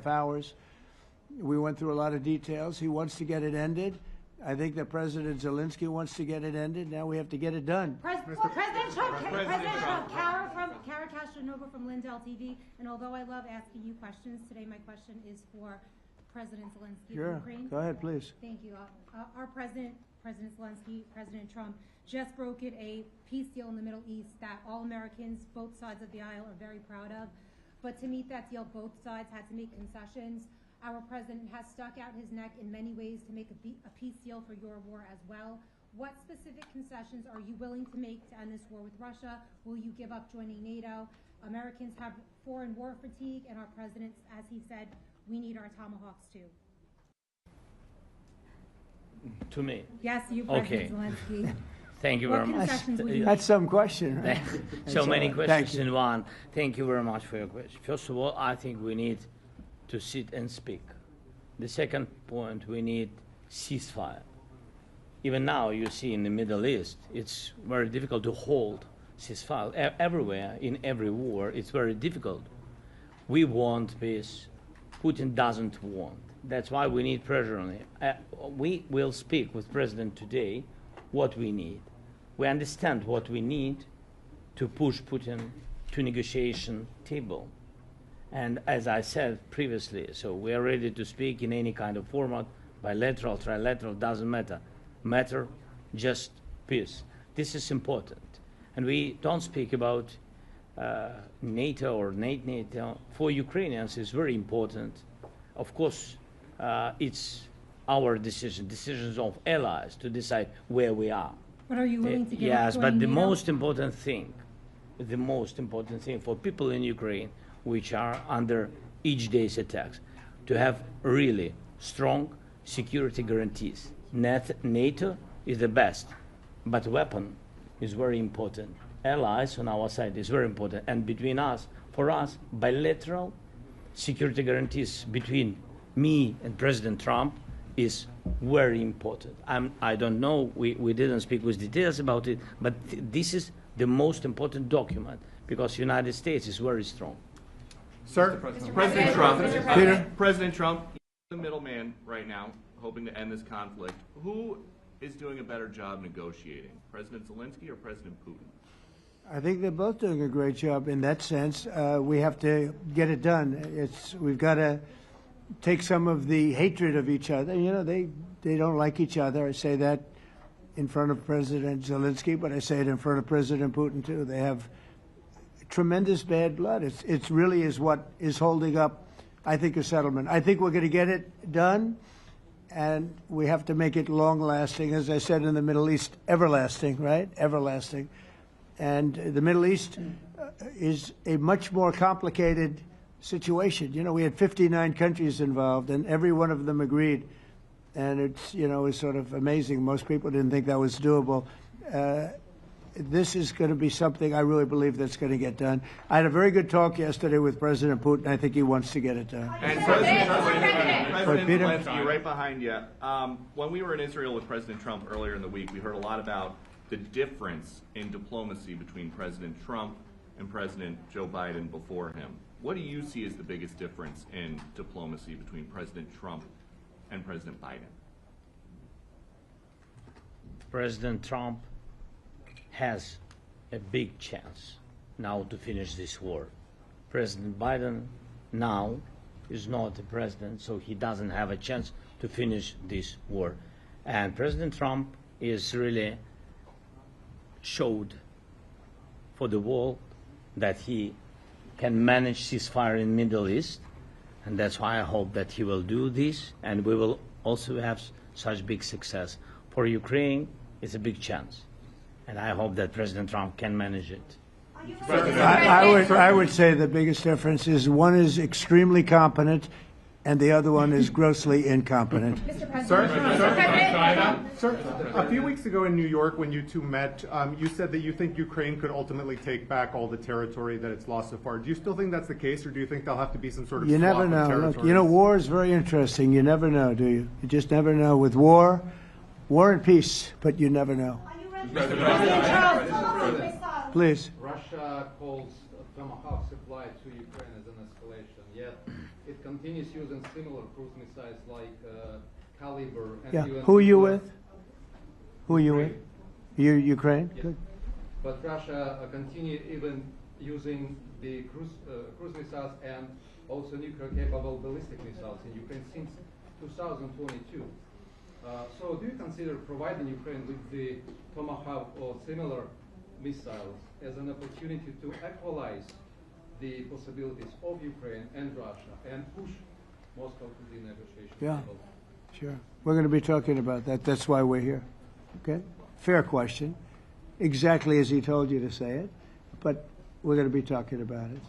2.5 hours. We went through a lot of details. He wants to get it ended. I think that President Zelensky wants to get it ended. Now we have to get it done. President Trump, Kara Castronova from Lindell TV. And although I love asking you questions, today my question is for President Zelensky of Ukraine. Go ahead, please. Thank you. Our President Zelensky, President Trump, just brokered a peace deal in the Middle East that all Americans, both sides of the aisle, are very proud of. But to meet that deal, both sides had to make concessions. Our president has stuck out his neck in many ways to make a peace deal for your war as well. What specific concessions are you willing to make to end this war with Russia? Will you give up joining NATO? Americans have foreign war fatigue, and our president, as he said, we need our tomahawks too. To me? Yes, you, President Zelensky. Thank you very much. That's some question, right? So many questions in one. Thank you very much for your question. First of all, I think we need to sit and speak. The second point, we need ceasefire. Even now, you see in the Middle East, it's very difficult to hold ceasefire. Everywhere, in every war, it's very difficult. We want peace. Putin doesn't want. That's why we need pressure on him. We will speak with President today what we need. We understand what we need to push Putin to negotiation table. And as I said previously, so we are ready to speak in any kind of format, bilateral, trilateral, doesn't matter. Matter just peace. This is important. And we don't speak about NATO or NATO. For Ukrainians, it's very important. Of course, it's our decisions of allies to decide where we are. But are you willing to give Yes, up but the NATO? most important thing for people in Ukraine, which are under each day's attacks, to have really strong security guarantees. NATO is the best, but weapon is very important. Allies on our side is very important. And between us, for us, bilateral security guarantees between me and President Trump is very important. I don't know, we didn't speak with details about it, but this is the most important document because the United States is very strong. Sir, President Trump. Peter? President Trump, the middleman right now, hoping to end this conflict. Who is doing a better job negotiating, President Zelensky or President Putin? I think they're both doing a great job in that sense. We have to get it done. We've got to take some of the hatred of each other. You know, they don't like each other. I say that in front of President Zelensky, but I say it in front of President Putin too. They have tremendous bad blood. It really is what is holding up, I think, a settlement. I think we're going to get it done, and we have to make it long-lasting. As I said in the Middle East, everlasting, right? Everlasting. And the Middle East is a much more complicated situation. You know, we had 59 countries involved, and every one of them agreed. And it's, you know, it's sort of amazing. Most people didn't think that was doable. This is going to be something I really believe that's going to get done. I had a very good talk yesterday with President Putin. I think he wants to get it done. And President Zelensky, right behind you. When we were in Israel with President Trump earlier in the week, we heard a lot about the difference in diplomacy between President Trump and President Joe Biden before him. What do you see as the biggest difference in diplomacy between President Trump and President Biden? President Trump has a big chance now to finish this war. President Biden now is not the president, so he doesn't have a chance to finish this war. And President Trump is really showed for the world that he can manage ceasefire in the Middle East, and that's why I hope that he will do this, and we will also have such big success. For Ukraine, it's a big chance, and I hope that President Trump can manage it. I would say the biggest difference is one is extremely competent and the other one is grossly incompetent. Sir, a few weeks ago in New York when you two met, you said that you think Ukraine could ultimately take back all the territory that it's lost so far. Do you still think that's the case, or do you think there'll have to be some sort of You never know. Look, you know, war is very interesting. You never know, do you? You just never know. With war and peace, but you never know. Please. Russia calls Tomahawk supply to Ukraine as an escalation, yet it continues using similar cruise missiles like Caliber and Yeah. even Who are you with? Who are you with? Ukraine. Ukraine? Yes. Good. But Russia continue even using the cruise missiles and also nuclear-capable ballistic missiles in Ukraine since 2022. So do you consider providing Ukraine with the Tomahawk or similar missiles as an opportunity to equalize the possibilities of Ukraine and Russia and push Moscow to the negotiation Yeah. table? Sure. We're going to be talking about that. That's why we're here. Okay? Fair question. Exactly as he told you to say it. But we're going to be talking about it.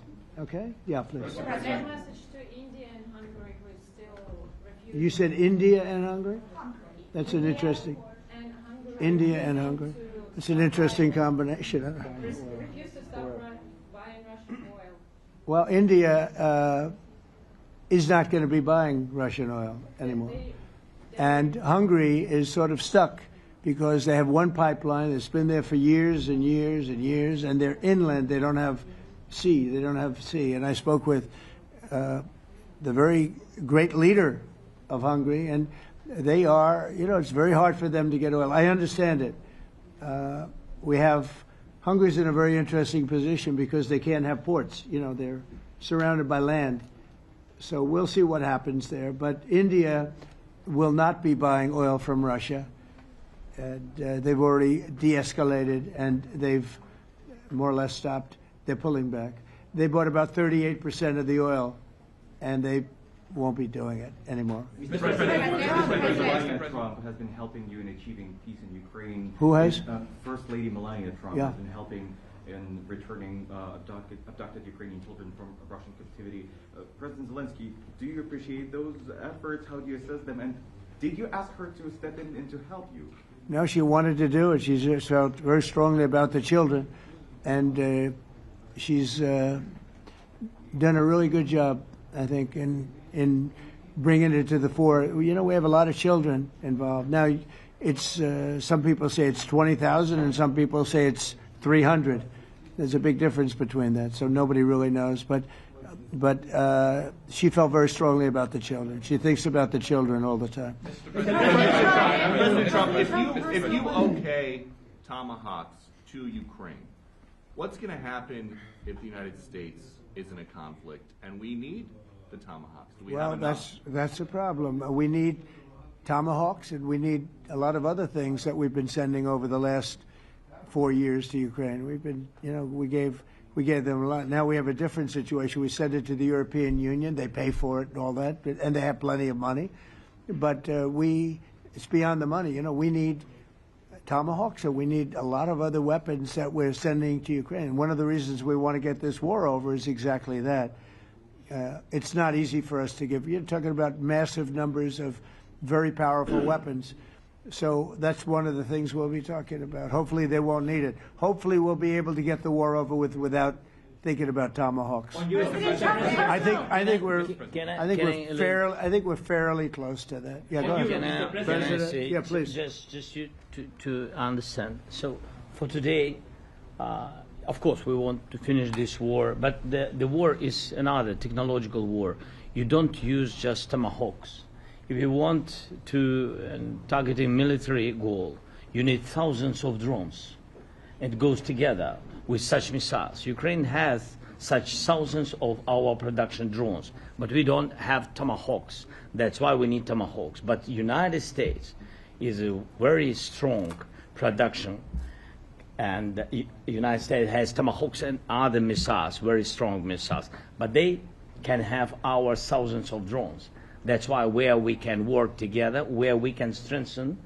Okay? Yeah, please. Their message to India and Hungary who is still refusing. You said India and Hungary? That's an interesting. And Hungary India and Hungary. It's an interesting combination. refuse to stop buying Russian oil. Well, India is not going to be buying Russian oil anymore. And Hungary is sort of stuck because they have one pipeline that's been there for years and years and years, and they're inland. They don't have sea. They don't have sea. And I spoke with the very great leader of Hungary, and they are, it's very hard for them to get oil. I understand it. Hungary's in a very interesting position because they can't have ports. They're surrounded by land. So we'll see what happens there. But India will not be buying oil from Russia. And they've already de-escalated, and they've more or less stopped. They're pulling back. They bought about 38% of the oil, and they won't be doing it anymore. Mr. President, Melania Trump has been helping you in achieving peace in Ukraine. Who has? First Lady Melania Trump Yeah. has been helping in returning abducted Ukrainian children from Russian captivity. President Zelensky, do you appreciate those efforts? How do you assess them? And did you ask her to step in and to help you? No, she wanted to do it. She just felt very strongly about the children, and she's done a really good job, I think, in bringing it to the fore. We have a lot of children involved. Now, it's some people say it's 20,000, and some people say it's 300. There's a big difference between that, so nobody really knows. But she felt very strongly about the children. She thinks about the children all the time. President Trump, if you okay Tomahawks to Ukraine, what's going to happen if the United States is in a conflict and we need the Tomahawks? Do we have enough? That's a problem. We need Tomahawks, and we need a lot of other things that we've been sending over the last 4 years to Ukraine. We've been, we gave them a lot. Now we have a different situation. We send it to the European Union. They pay for it and all that, and they have plenty of money. But it's beyond the money. We need Tomahawks, and we need a lot of other weapons that we're sending to Ukraine. One of the reasons we want to get this war over is exactly that. It's not easy for us to give. You're talking about massive numbers of very powerful weapons. So that's one of the things we'll be talking about. Hopefully they won't need it. Hopefully we'll be able to get the war over with without thinking about Tomahawks. I think we're fairly close to that. Yeah, go ahead. President, Yeah, please. Just you to understand. So for today, of course, we want to finish this war, but the war is another technological war. You don't use just Tomahawks. If you want to target a military goal, you need thousands of drones. It goes together with such missiles. Ukraine has such thousands of our production drones, but we don't have Tomahawks. That's why we need Tomahawks. But United States is a very strong production, and the United States has Tomahawks and other missiles, very strong missiles, but they can have our thousands of drones. That's why where we can work together, where we can strengthen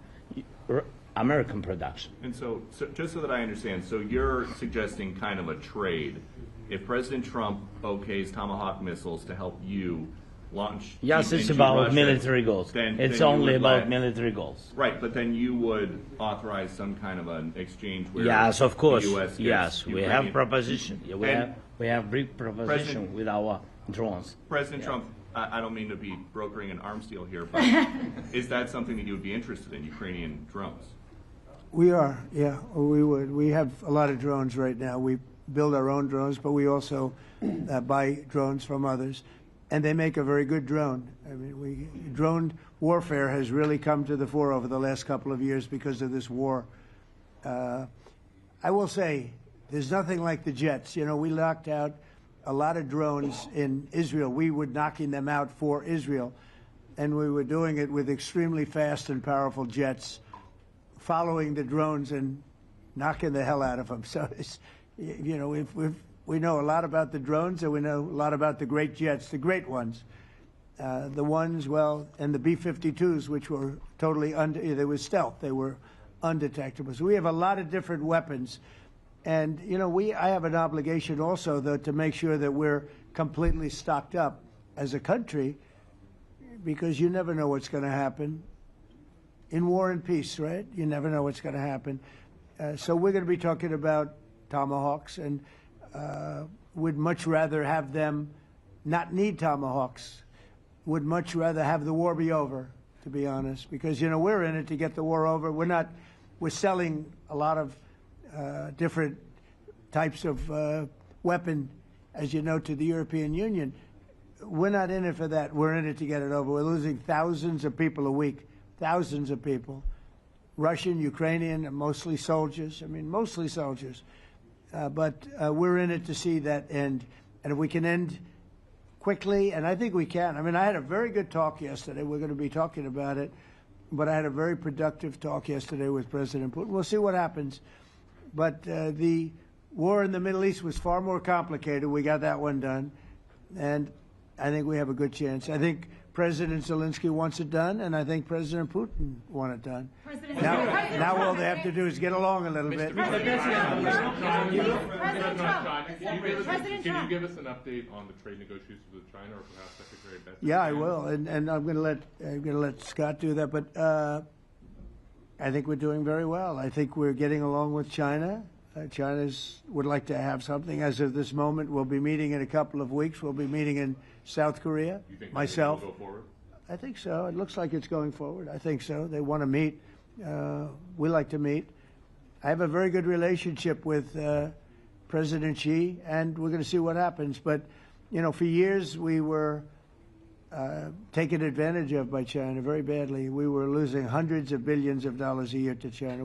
American production. And so just so that I understand, so you're suggesting kind of a trade. If President Trump okays Tomahawk missiles to help you launch... Yes, it's into about Russia, military goals. It's only about military goals. Right, but then you would authorize some kind of an exchange where... Yes, of course. The U.S. Yes, we Ukrainian. have proposition. Yeah, we have brief proposition with our drones. President Trump, I don't mean to be brokering an arms deal here, but is that something that you would be interested in, Ukrainian drones? We are, yeah, we would. We have a lot of drones right now. We build our own drones, but we also buy drones from others. and they make a very good drone. I mean, drone warfare has really come to the fore over the last couple of years because of this war. I will say, there's nothing like the jets. You know, we knocked out a lot of drones in Israel. We were knocking them out for Israel, and we were doing it with extremely fast and powerful jets, following the drones and knocking the hell out of them. So, you know, we know a lot about the drones, and we know a lot about the great jets, the great ones. The ones, well, and the B-52s, which were totally they were stealth. They were undetectable. So we have a lot of different weapons. And, you know, I have an obligation also, though, to make sure that we're completely stocked up as a country, because you never know what's going to happen. In war and peace, right? You never know what's going to happen. So we're going to be talking about Tomahawks, and would much rather have them not need Tomahawks. Would much rather have the war be over, to be honest, because, you know, we're in it to get the war over. We're selling a lot of different types of weapon, as you know, to the European Union. We're not in it for that. We're in it to get it over. We're losing thousands of people a week, thousands of people, Russian, Ukrainian, mostly soldiers. I mean, mostly soldiers. But we're in it to see that end. And if we can end quickly, and I think we can. I mean, I had a very good talk yesterday. We're going to be talking about it. But I had a very productive talk yesterday with President Putin. We'll see what happens. But the war in the Middle East was far more complicated. We got that one done. And I think we have a good chance. I think President Zelensky wants it done, and I think President Putin wants it done. Now all they have to do is get along a little bit. Can you give us an update on the trade negotiations with China, or perhaps Secretary Bessent? Yeah, I will, and I'm going to let Scott do that. But I think we're doing very well. I think we're getting along with China. China would like to have something. As of this moment, we'll be meeting in a couple of weeks. We'll be meeting in South Korea. You think myself. will go forward? I think so. It looks like it's going forward. I think so. They want to meet. We like to meet. I have a very good relationship with President Xi, and we're going to see what happens. But, you know, for years we were taken advantage of by China very badly. We were losing hundreds of billions of dollars a year to China.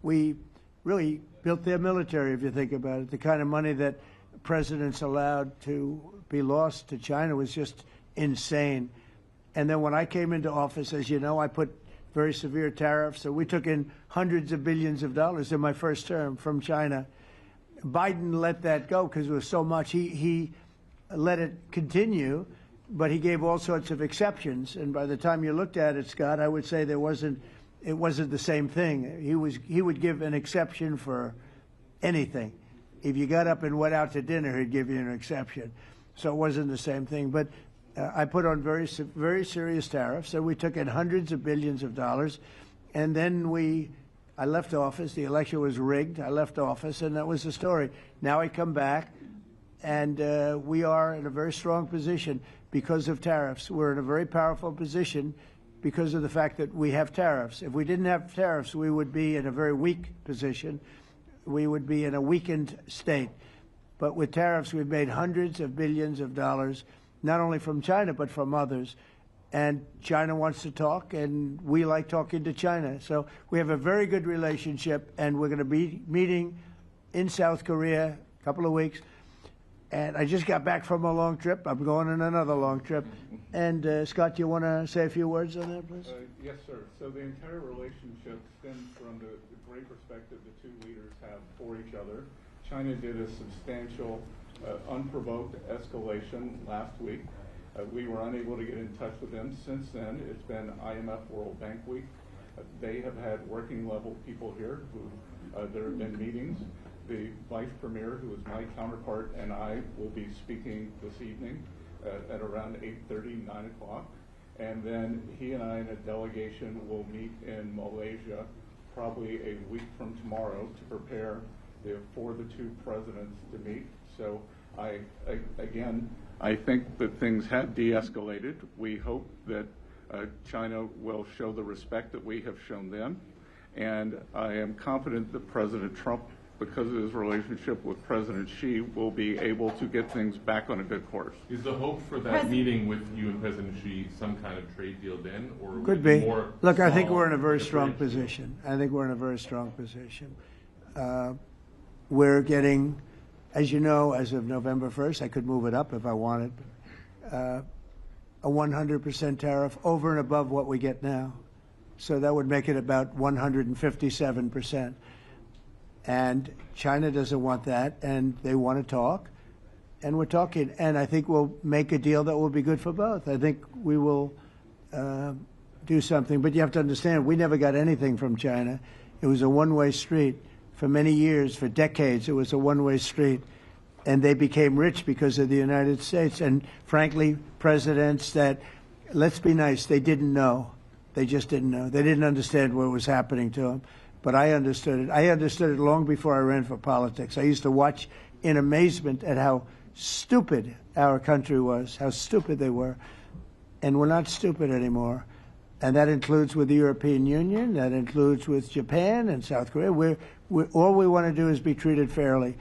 We really built their military, if you think about it. The kind of money that presidents allowed to be lost to China was just insane. And then when I came into office, as you know, I put very severe tariffs. So we took in hundreds of billions of dollars in my first term from China. Biden let that go because it was so much. He let it continue, but he gave all sorts of exceptions. And by the time you looked at it, Scott, I would say it wasn't the same thing. He would give an exception for anything. If you got up and went out to dinner, he'd give you an exception. So it wasn't the same thing. But I put on very serious tariffs, and we took in hundreds of billions of dollars. And then I left office. The election was rigged. I left office, and that was the story. Now I come back, and we are in a very strong position because of tariffs. We're in a very powerful position because of the fact that we have tariffs. If we didn't have tariffs, we would be in a very weak position. We would be in a weakened state. But with tariffs, we've made hundreds of billions of dollars, not only from China, but from others. And China wants to talk, and we like talking to China. So we have a very good relationship, and we're going to be meeting in South Korea a couple of weeks. And I just got back from a long trip. I'm going on another long trip. And Scott, do you want to say a few words on that, please? Yes, sir. So the entire relationship stems from the great respect that the two leaders have for each other. China did a substantial, unprovoked escalation last week. We were unable to get in touch with them. Since then, it's been IMF World Bank Week. They have had working level people here who there have been meetings. The Vice Premier, who is my counterpart, and I will be speaking this evening at around 8:30, 9 o'clock. And then he and I and a delegation will meet in Malaysia probably a week from tomorrow to prepare for the two presidents to meet. So I think that things have de-escalated. We hope that China will show the respect that we have shown them. And I am confident that President Trump because of his relationship with President Xi, will be able to get things back on a good course. Is the hope for that meeting with you and President Xi some kind of trade deal then, or would Could it be. more Look, I think small, we're in a very like strong bridge deal? position. I think we're in a very strong position. We're getting, as you know, as of November 1st, I could move it up if I wanted, a 100% tariff over and above what we get now. So that would make it about 157%. And China doesn't want that, and they want to talk, and we're talking. And I think we'll make a deal that will be good for both. I think we will do something. But you have to understand, we never got anything from China. It was a one-way street. For many years, for decades, it was a one-way street. And they became rich because of the United States. And frankly, presidents that, let's be nice, they didn't know. They just didn't know. They didn't understand what was happening to them. But I understood it. I understood it long before I ran for politics. I used to watch in amazement at how stupid our country was, how stupid they were. And we're not stupid anymore. And that includes with the European Union, that includes with Japan and South Korea. All we want to do is be treated fairly.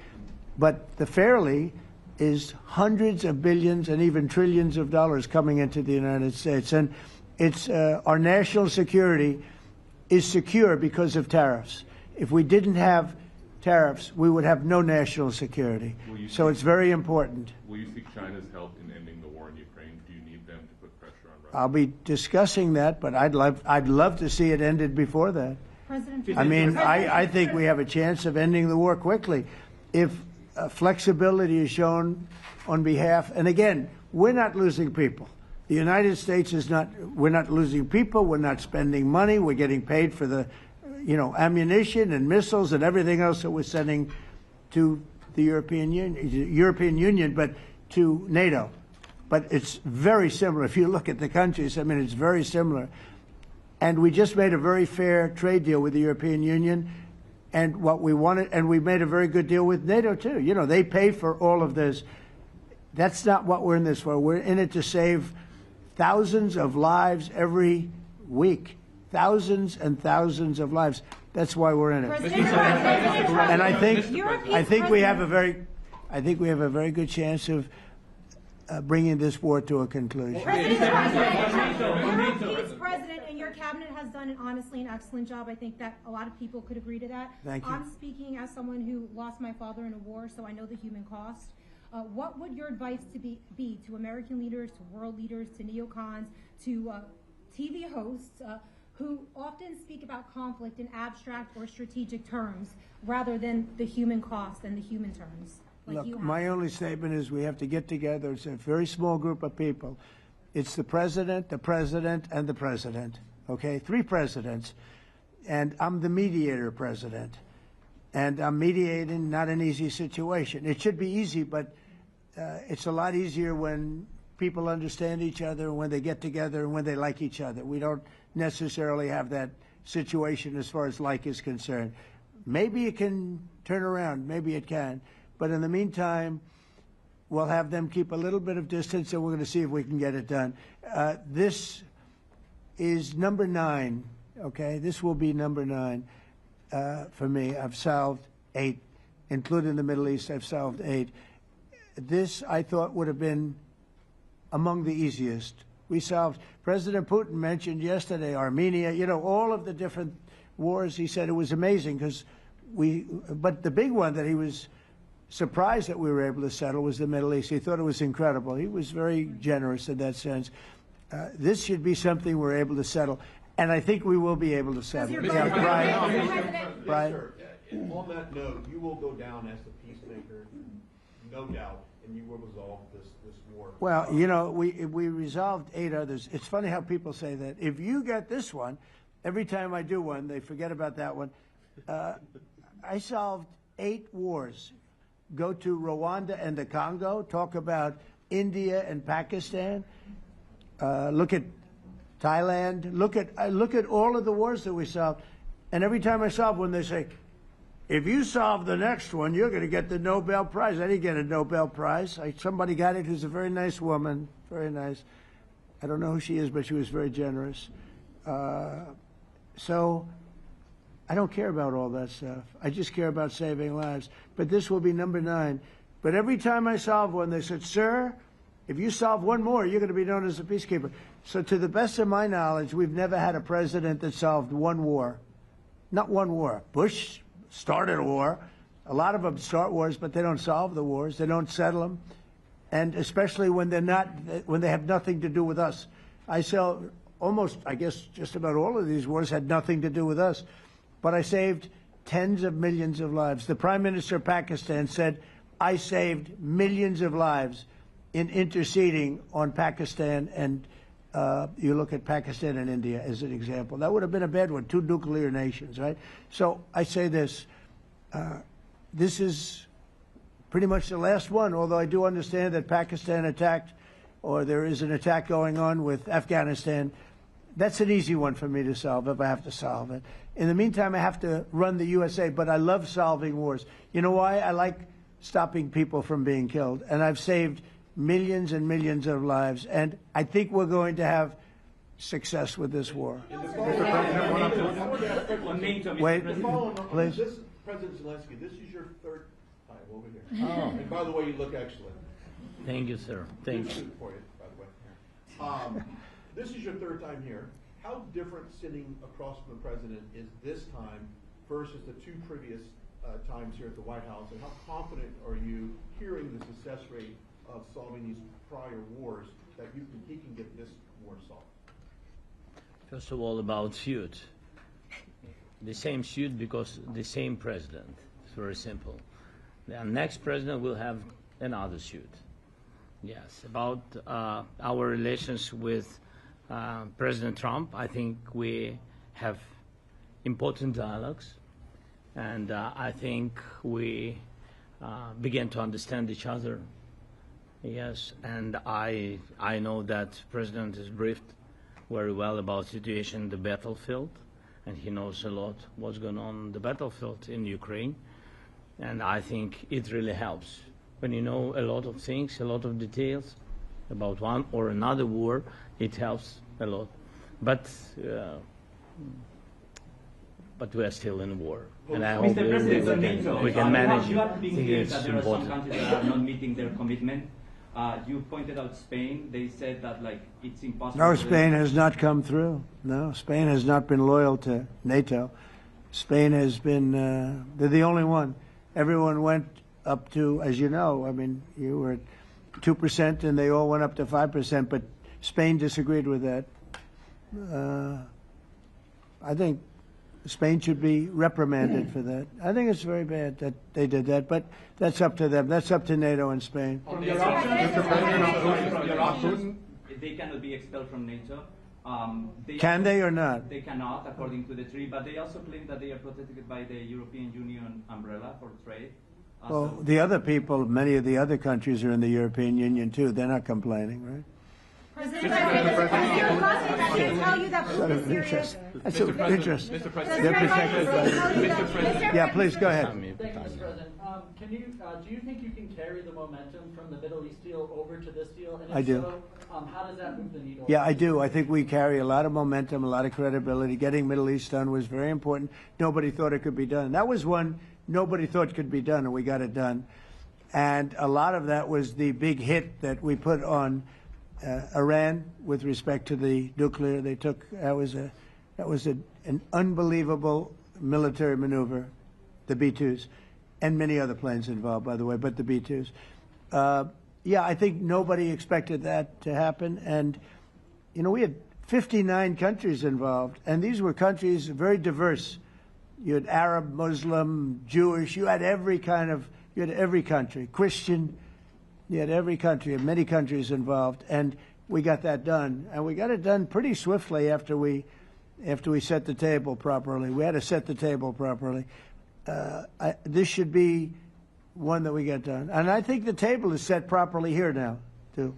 But the fairly is hundreds of billions and even trillions of dollars coming into the United States. And it's our national security is secure because of tariffs. If we didn't have tariffs, we would have no national security. So it's very important. Will you seek China's help in ending the war in Ukraine? Do you need them to put pressure on Russia? I'll be discussing that, but I'd love to see it ended before that. I mean, I think we have a chance of ending the war quickly if flexibility is shown on behalf. And again, we're not losing people. The United States is not. We're not losing people. We're not spending money. We're getting paid for the, ammunition and missiles and everything else that we're sending to the European Union, but to NATO. But it's very similar. If you look at the countries, I mean, it's very similar. And we just made a very fair trade deal with the European Union, and what we wanted, and we made a very good deal with NATO too. They pay for all of this. That's not what we're in this for. We're in it to save thousands of lives every week, thousands and thousands of lives. That's why we're in it. And I think we have a very good chance of bringing this war to a conclusion. Europe's president and your cabinet has done honestly an excellent job. I think that a lot of people could agree to that. Thank you. I'm speaking as someone who lost my father in a war, so I know the human cost. What would your advice be to American leaders, to world leaders, to neocons, to TV hosts who often speak about conflict in abstract or strategic terms rather than the human cost and the human terms? Look, my only statement is we have to get together. It's a very small group of people. It's the president, and the president. Okay, 3 presidents. And I'm the mediator president. And I'm mediating not an easy situation. It should be easy, but it's a lot easier when people understand each other, and when they get together, and when they like each other. We don't necessarily have that situation as far as like is concerned. Maybe it can turn around. Maybe it can. But in the meantime, we'll have them keep a little bit of distance, and we're going to see if we can get it done. This is number 9, okay? This will be number 9 for me. I've solved 8, including the Middle East. I've solved 8. This, I thought, would have been among the easiest. We solved, President Putin mentioned yesterday Armenia, all of the different wars. He said it was amazing but the big one that he was surprised that we were able to settle was the Middle East. He thought it was incredible. He was very generous in that sense. This should be something we're able to settle, and I think we will be able to settle. Brian? On that note, you will go down as the peacemaker, no doubt, and you will resolve this war. Well, we resolved 8 others. It's funny how people say that. If you get this one, every time I do one, they forget about that one. I solved 8 wars. Go to Rwanda and the Congo, talk about India and Pakistan, look at Thailand, look at all of the wars that we solved. And every time I solve one, they say, if you solve the next one, you're going to get the Nobel Prize. I didn't get a Nobel Prize. Somebody got it who's a very nice woman, very nice. I don't know who she is, but she was very generous. So I don't care about all that stuff. I just care about saving lives. But this will be number 9. But every time I solve one, they said, sir, if you solve one more, you're going to be known as a peacekeeper. So to the best of my knowledge, we've never had a president that solved one war. Not one war. Bush started a war. A lot of them start wars, but they don't solve the wars. They don't settle them. And especially when they have nothing to do with us. I say almost, I guess, just about all of these wars had nothing to do with us. But I saved tens of millions of lives. The Prime Minister of Pakistan said, I saved millions of lives in interceding on Pakistan, and you look at Pakistan and India as an example. That would have been a bad one, 2 nuclear nations, right? So I say this, this is pretty much the last one, although I do understand that Pakistan attacked, or there is an attack going on with Afghanistan. That's an easy one for me to solve if I have to solve it. In the meantime, I have to run the USA, but I love solving wars. You know why? I like stopping people from being killed, and I've saved millions and millions of lives, and I think we're going to have success with this war. Wait, please. This, President Zelensky, this is your 3rd time over here. Oh. And by the way, you look excellent. Thank you, sir. Thank you. For you, by the way. This is your 3rd time here. How different sitting across from the president is this time versus the 2 previous times here at the White House, and how confident are you hearing the success rate of solving these prior wars that he can get this war solved? First of all, about suit. The same suit because the same president. It's very simple. The next president will have another suit. Yes, about our relations with President Trump, I think we have important dialogues, and I think we begin to understand each other. Yes, and I know that President is briefed very well about the situation in the battlefield, and he knows a lot what's going on in the battlefield in Ukraine, and I think it really helps. When you know a lot of things, a lot of details about one or another war, it helps a lot. But we are still in war, and I hope we can manage. You are being clear that there are some countries that are not meeting their commitment. You pointed out Spain. They said that it's impossible. No, Spain has not come through. No, Spain has not been loyal to NATO. Spain has been, they're the only one. Everyone went up to, as you know, I mean, you were at 2% and they all went up to 5%, but Spain disagreed with that. I think Spain should be reprimanded for that. I think it's very bad that they did that, but that's up to them. That's up to NATO and Spain. They cannot be expelled from NATO. Can they or not? They cannot, according to the treaty, but they also claim that they are protected by the European Union umbrella for trade. Well, the other people, many of the other countries are in the European Union too. They're not complaining, right? President, I can tell you that food is serious. That's of interest. Mr. President. They're protected by Yeah, please go ahead. Thank you, Mr. President. Do you think you can carry the momentum from the Middle East deal over to this deal? And if I do. So, how does that move the needle? Yeah, I do. I think we carry a lot of momentum, a lot of credibility. Getting Middle East done was very important. Nobody thought it could be done. That was one nobody thought could be done, and we got it done. And a lot of that was the big hit that we put on Iran with respect to the nuclear. They took that was an unbelievable military maneuver, the B-2s, and many other planes involved, by the way, but the B-2s. Yeah, I think nobody expected that to happen, and you know we had 59 countries involved, and these were countries very diverse. You had Arab, Muslim, Jewish. You had every country, Christian. You had every country, many countries involved, and we got that done. And we got it done pretty swiftly after we set the table properly. We had to set the table properly. This should be one that we get done. And I think the table is set properly here now, too.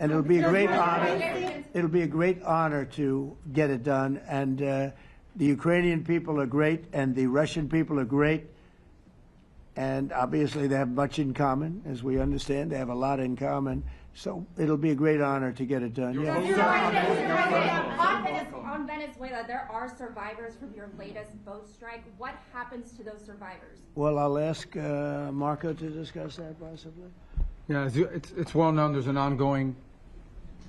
And it'll be a great honor. It'll be a great honor to get it done. And the Ukrainian people are great, and the Russian people are great. And obviously they have much in common, as we understand. They have a lot in common. So it'll be a great honor to get it done. Yeah. On Venezuela, there are survivors from your latest boat strike. What happens to those survivors? Well, I'll ask Marco to discuss that possibly. Yeah, it's well known there's an ongoing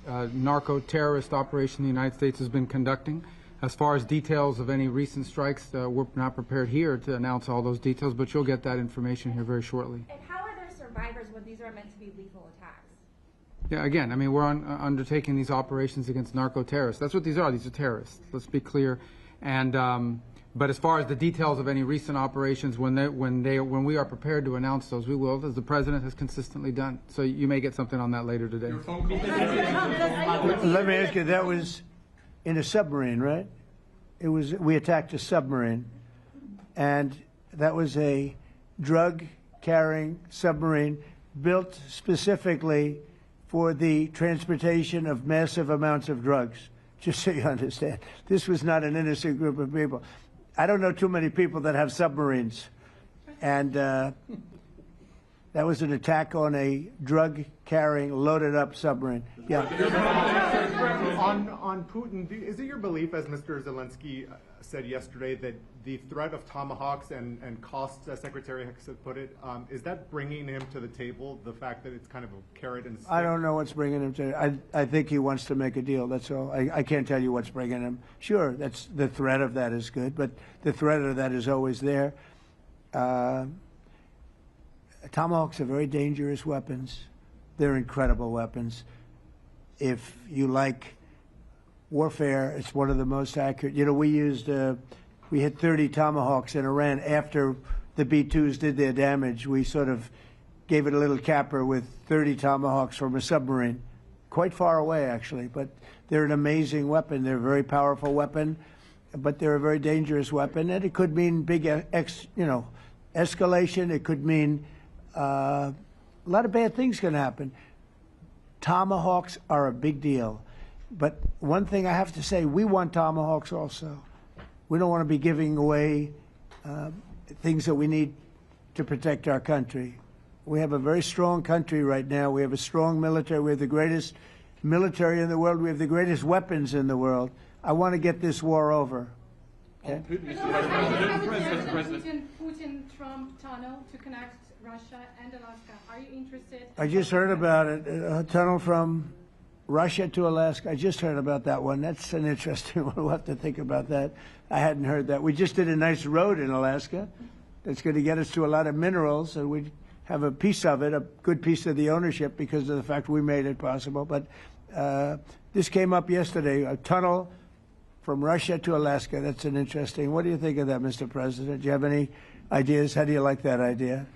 narco-terrorist operation the United States has been conducting. As far as details of any recent strikes, we're not prepared here to announce all those details, but you'll get that information here very shortly. And how are there survivors when these are meant to be lethal attacks? Yeah, again, I mean, we're undertaking these operations against narco-terrorists. That's what these are. These are terrorists. Let's be clear. And but as far as the details of any recent operations, when we are prepared to announce those, we will, as the president has consistently done. So you may get something on that later today. Let me ask you, that was in a submarine, right? We attacked a submarine, and that was a drug-carrying submarine built specifically for the transportation of massive amounts of drugs, just so you understand. This was not an innocent group of people. I don't know too many people that have submarines, and that was an attack on a drug-carrying, loaded-up submarine. Yeah. On Putin, is it your belief, as Mr. Zelensky said yesterday, that the threat of tomahawks and costs, as Secretary Hicks had put it, is that bringing him to the table, the fact that it's kind of a carrot and stick? I don't know what's bringing him to I think he wants to make a deal, that's all. I can't tell you what's bringing him. Sure, that's the threat of that is good, but the threat of that is always there. Tomahawks are very dangerous weapons. They're incredible weapons. If you like warfare, it's one of the most accurate. You know, we hit 30 Tomahawks in Iran after the B-2s did their damage. We sort of gave it a little capper with 30 Tomahawks from a submarine, quite far away actually, but they're an amazing weapon. They're a very powerful weapon, but they're a very dangerous weapon, and it could mean big, escalation. It could mean a lot of bad things can happen. Tomahawks are a big deal. But one thing I have to say, we want Tomahawks also. We don't want to be giving away things that we need to protect our country. We have a very strong country right now. We have a strong military. We have the greatest military in the world. We have the greatest weapons in the world. I want to get this war over. Okay? Putin-Trump tunnel to connect Russia and Alaska. Are you interested? I just heard about it. A tunnel from Russia to Alaska. I just heard about that one. That's an interesting one. We'll have to think about that. I hadn't heard that. We just did a nice road in Alaska that's going to get us to a lot of minerals, and we have a piece of it, a good piece of the ownership because of the fact we made it possible. But this came up yesterday, a tunnel from Russia to Alaska. That's an interesting. What do you think of that, Mr. President? Do you have any ideas? How do you like that idea?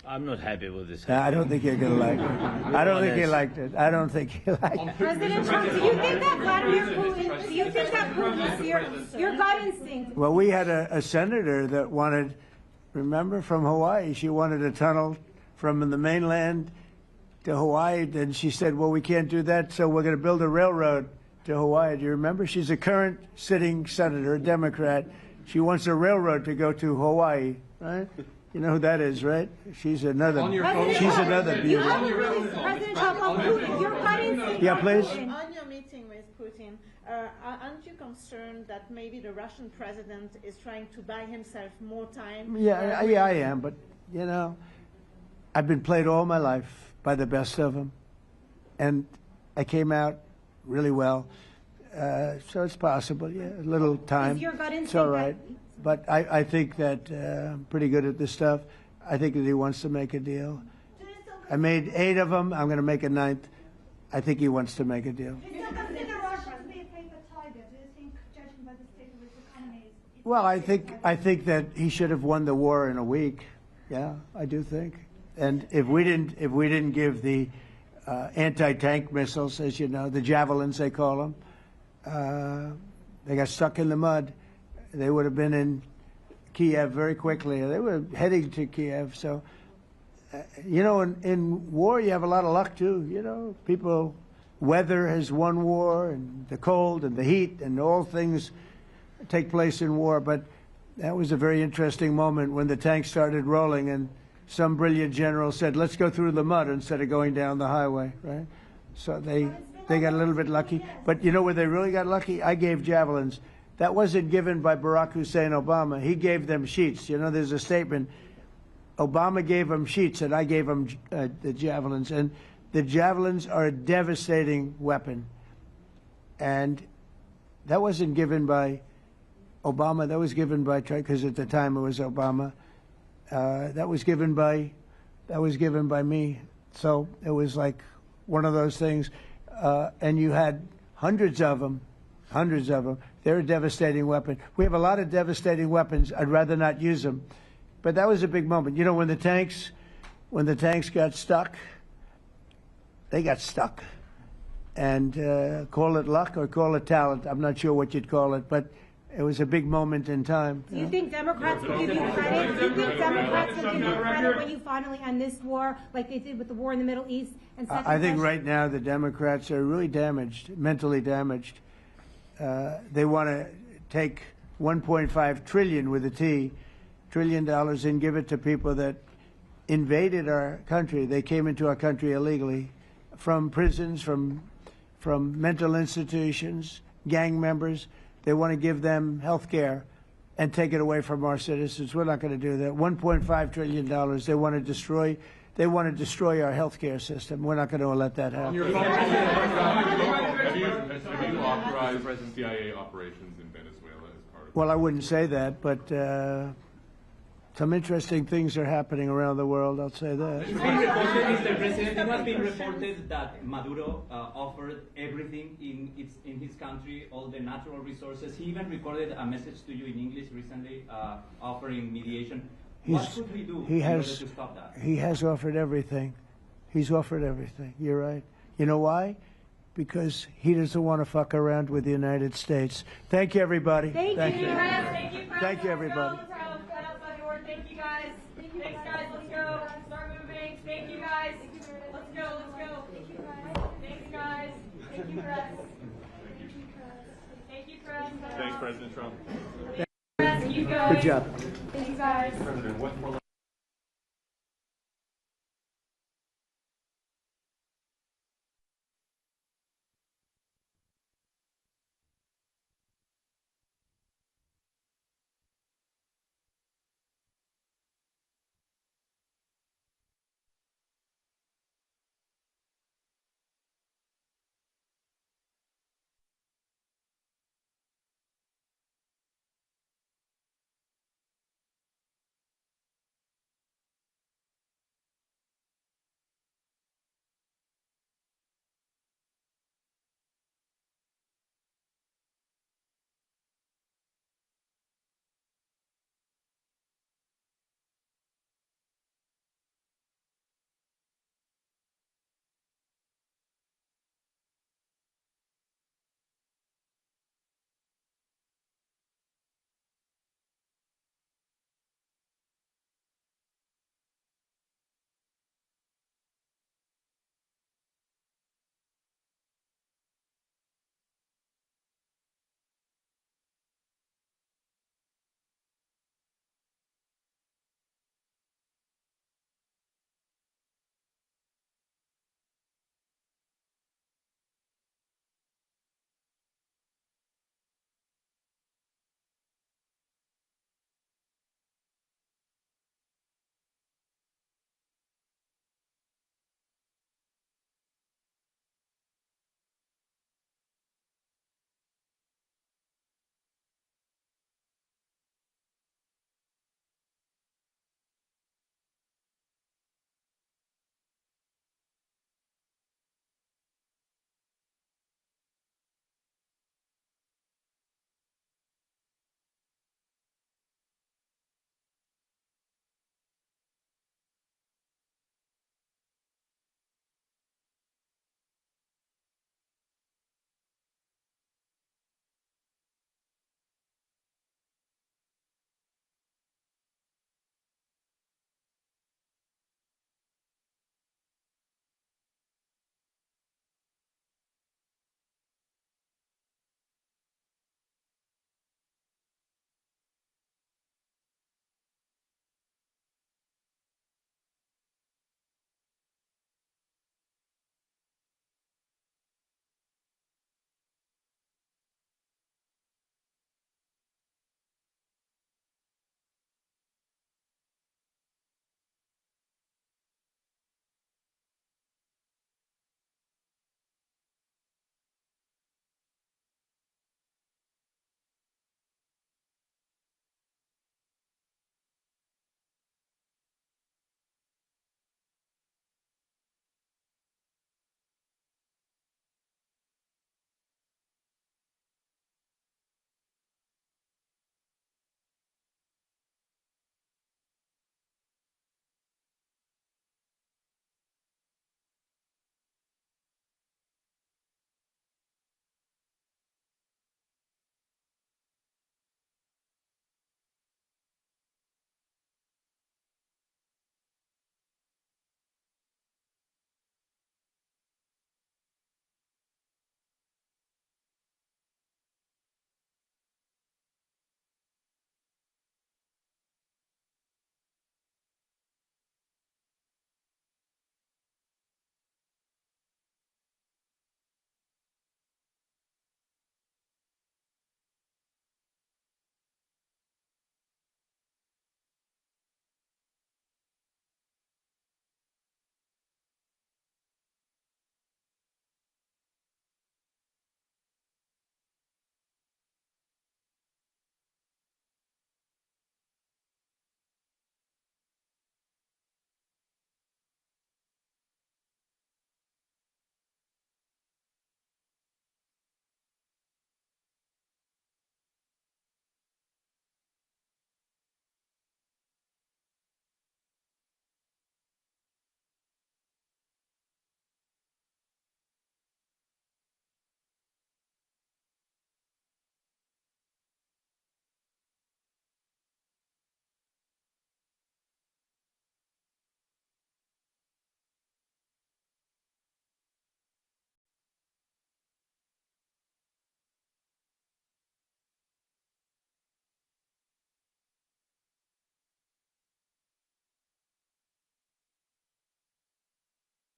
I'm not happy with this. I don't think you're going to like it. I don't think he liked it. I don't think he liked it. President Trump, do you think that Vladimir Putin, do you think that Putin, your gut instinct? Well, we had a senator that wanted, remember, from Hawaii, she wanted a tunnel from the mainland to Hawaii. Then she said, well, we can't do that, so we're going to build a railroad to Hawaii. Do you remember? She's a current sitting senator, a Democrat. She wants a railroad to go to Hawaii, right? You know who that is, right? She's another. She's another beauty. President Trump, on Putin, your gut instinct. Yeah, please. On your meeting with Putin, aren't you concerned that maybe the Russian president is trying to buy himself more time? Yeah, I am. But you know, I've been played all my life by the best of them, and I came out really well. So it's possible. Yeah, a little time. Is your gut instinct? It's all right. But I think that I'm pretty good at this stuff. I think that he wants to make a deal. I made 8 of them. I'm going to make a 9th. I think he wants to make a deal. Well, I think that he should have won the war in a week. Yeah, I do think. And if we didn't give the anti-tank missiles, as you know, the javelins they call them, they got stuck in the mud. They would have been in Kiev very quickly. They were heading to Kiev. So, you know, in war, you have a lot of luck, too. You know, weather has won war, and the cold and the heat and all things take place in war. But that was a very interesting moment when the tanks started rolling and some brilliant general said, let's go through the mud instead of going down the highway, right? So they they got a little bit lucky. But you know where they really got lucky? I gave javelins. That wasn't given by Barack Hussein Obama. He gave them sheets. You know, there's a statement. Obama gave them sheets, and I gave them the javelins. And the javelins are a devastating weapon. And that wasn't given by Obama. That was given by, because at the time it was Obama. That was given by me. So it was like one of those things. And you had hundreds of them. They're a devastating weapon. We have a lot of devastating weapons. I'd rather not use them. But that was a big moment. You know, when the tanks got stuck, they got stuck. And call it luck or call it talent. I'm not sure what you'd call it, but it was a big moment in time. Do you think Democrats will give you credit? Do you think Democrats will give you credit when you finally end this war, like they did with the war in the Middle East? And I think right now the Democrats are really damaged, mentally damaged. They want to take $1.5 trillion with a T, $1 trillion, and give it to people that invaded our country. They came into our country illegally, from prisons, from mental institutions, gang members. They want to give them health care and take it away from our citizens. We're not going to do that. $1.5 trillion. They want to destroy. They want to destroy our health care system. We're not going to let that happen. Have you authorized CIA operations in Venezuela as part of? Well, I wouldn't say that, but some interesting things are happening around the world. I'll say that. It's been reported, Mr. President, it has been reported that Maduro offered everything in his country, all the natural resources. He even recorded a message to you in English recently, offering mediation. What should we do in order to stop that? He has offered everything. He's offered everything. You're right. You know why? Because he doesn't want to fuck around with the United States. Thank you, everybody. Thank you. Thank you, everybody. Thank you, guys. Thanks, guys. Let's go. Start moving. Thank you, guys. Let's go. Thank you, guys. Thanks, guys. Thank you, press. Thank you, press. Thanks, President Trump. Press, you guys. Good job. Thank you, guys. President, what